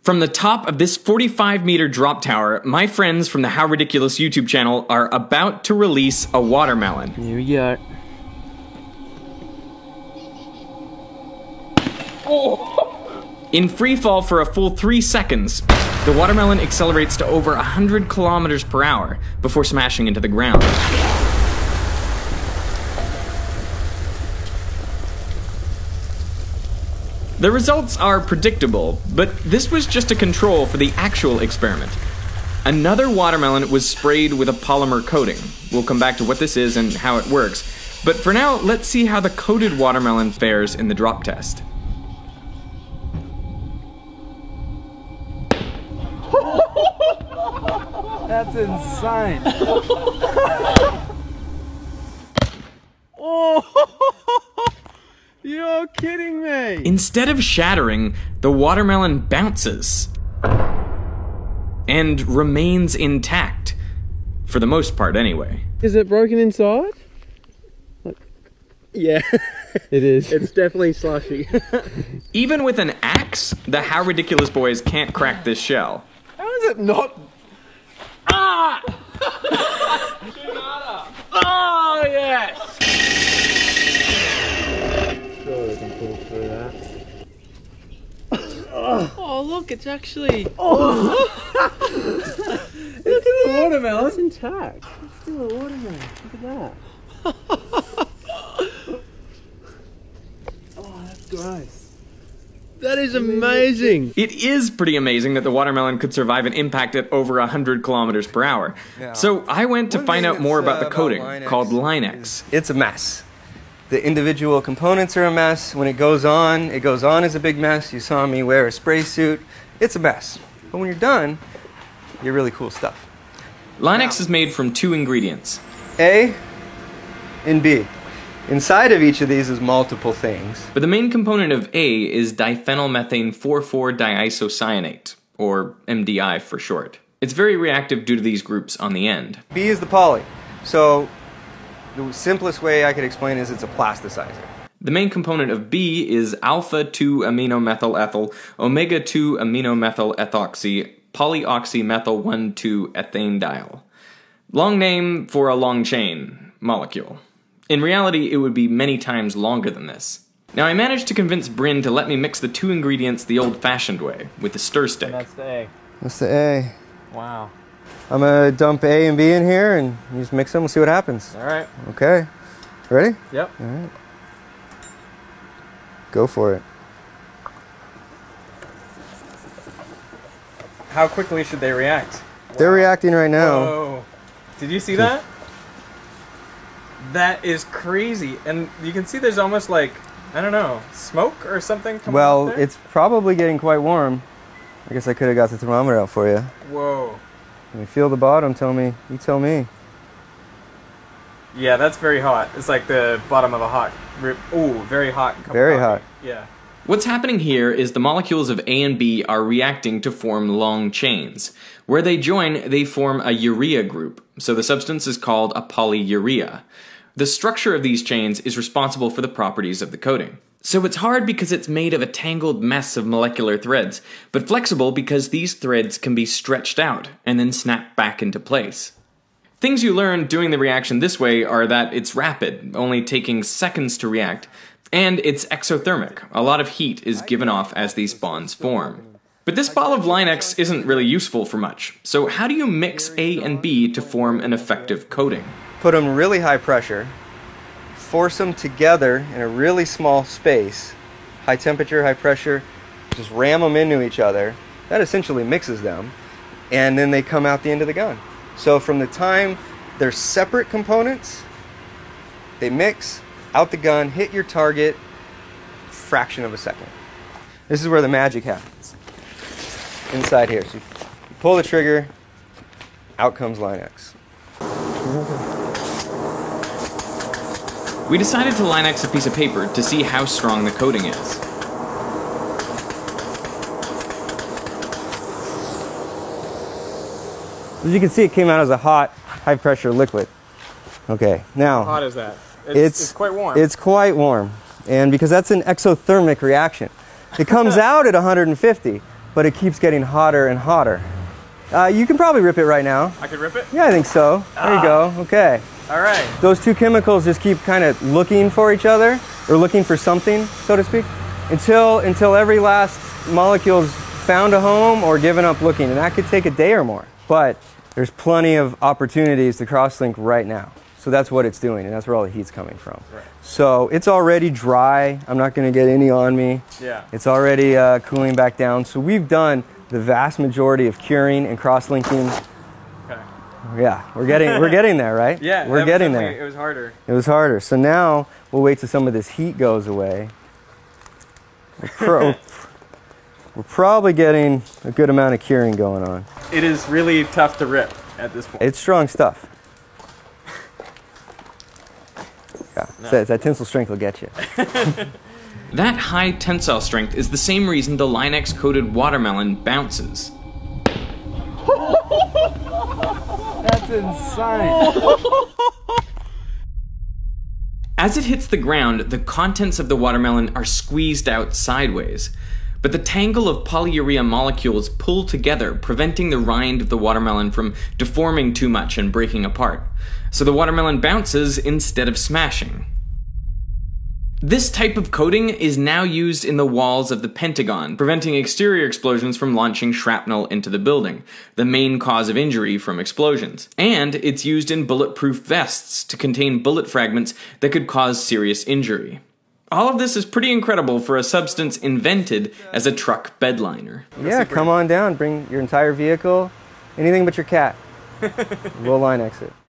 From the top of this 45-meter drop tower, my friends from the How Ridiculous YouTube channel are about to release a watermelon. Here we go. Oh. In free fall for a full 3 seconds, the watermelon accelerates to over 100 kilometers per hour before smashing into the ground. The results are predictable, but this was just a control for the actual experiment. Another watermelon was sprayed with a polymer coating. We'll come back to what this is and how it works. But for now, let's see how the coated watermelon fares in the drop test. That's insane. Oh, you're kidding me. Instead of shattering, the watermelon bounces and remains intact. For the most part, anyway. Is it broken inside? Look. Yeah, it is. It's definitely slushy. Even with an axe, the How Ridiculous boys can't crack this shell. How is it not? Ah! Oh, yes! Sure we can pull through that. Oh, look, it's actually... Oh! Look at the watermelon. It's intact. It's still a watermelon. Look at that. Oh, that's gross. That is amazing. It is pretty amazing that the watermelon could survive an impact at over 100 kilometers per hour. Yeah. So I went to find out more about the coating, called Linex. It's a mess. The individual components are a mess. When it goes on as a big mess. You saw me wear a spray suit. It's a mess. But when you're done, you're really cool stuff. Linex is made from 2 ingredients. A and B. Inside of each of these is multiple things. But the main component of A is diphenylmethane 4,4-diisocyanate, or MDI for short. It's very reactive due to these groups on the end. B is the poly. So the simplest way I could explain is it's a plasticizer. The main component of B is alpha-2-aminomethylethyl, omega-2-aminomethylethoxy, polyoxymethyl-1,2-ethanediol. Long name for a long chain molecule. In reality, it would be many times longer than this. Now, I managed to convince Bryn to let me mix the 2 ingredients the old-fashioned way, with the stir stick. And that's the A. That's the A. Wow. I'm gonna dump A and B in here and you just mix them and see what happens. All right. Okay. Ready? Yep. All right. Go for it. How quickly should they react? They're reacting right now. Whoa. Did you see that? That is crazy. And you can see there's almost like, I don't know, smoke or something coming Well, up there? it's probably getting quite warm. I guess I could have got the thermometer out for you. Whoa. Can you feel the bottom? Tell me. You tell me. Yeah, that's very hot. It's like the bottom of a hot rib. Ooh, very hot. Very hot. Yeah. What's happening here is the molecules of A and B are reacting to form long chains. Where they join, they form a urea group, so the substance is called a polyurea. The structure of these chains is responsible for the properties of the coating. So it's hard because it's made of a tangled mess of molecular threads, but flexible because these threads can be stretched out and then snap back into place. Things you learn doing the reaction this way are that it's rapid, only taking seconds to react, and it's exothermic. A lot of heat is given off as these bonds form. But this ball of Linex isn't really useful for much, so how do you mix A and B to form an effective coating? Put them really high pressure, force them together in a really small space, high temperature, high pressure, just ram them into each other. That essentially mixes them, and then they come out the end of the gun. So from the time they're separate components, they mix, out the gun, hit your target, fraction of a second. This is where the magic happens. Inside here. So you pull the trigger, out comes Linex. We decided to Linex a piece of paper to see how strong the coating is. As you can see, it came out as a hot, high-pressure liquid. Okay, now... How hot is that? It's quite warm. It's quite warm. And because that's an exothermic reaction. It comes out at 150, but it keeps getting hotter and hotter. You can probably rip it right now. I could rip it? Yeah, I think so. There you go. Okay. All right. Those two chemicals just keep kind of looking for each other, or looking for something, so to speak, until every last molecule's found a home or given up looking, and that could take a day or more. But there's plenty of opportunities to cross-link right now. So that's what it's doing, and that's where all the heat's coming from. Right. So it's already dry. I'm not going to get any on me. Yeah. It's already cooling back down. So we've done the vast majority of curing and cross-linking. Okay. Yeah, we're getting there, right? Yeah, we're getting there. It was harder. It was harder. So now we'll wait till some of this heat goes away. We're probably getting a good amount of curing going on. It is really tough to rip at this point. It's strong stuff. Yeah, no. That tensile strength will get you. That high tensile strength is the same reason the Line-X-coated watermelon bounces. That's insane. As it hits the ground, the contents of the watermelon are squeezed out sideways. But the tangle of polyurea molecules pull together, preventing the rind of the watermelon from deforming too much and breaking apart. So the watermelon bounces instead of smashing. This type of coating is now used in the walls of the Pentagon, preventing exterior explosions from launching shrapnel into the building, the main cause of injury from explosions. And it's used in bulletproof vests to contain bullet fragments that could cause serious injury. All of this is pretty incredible for a substance invented as a truck bedliner. Yeah, come on down, bring your entire vehicle, anything but your cat. We'll Line-X it.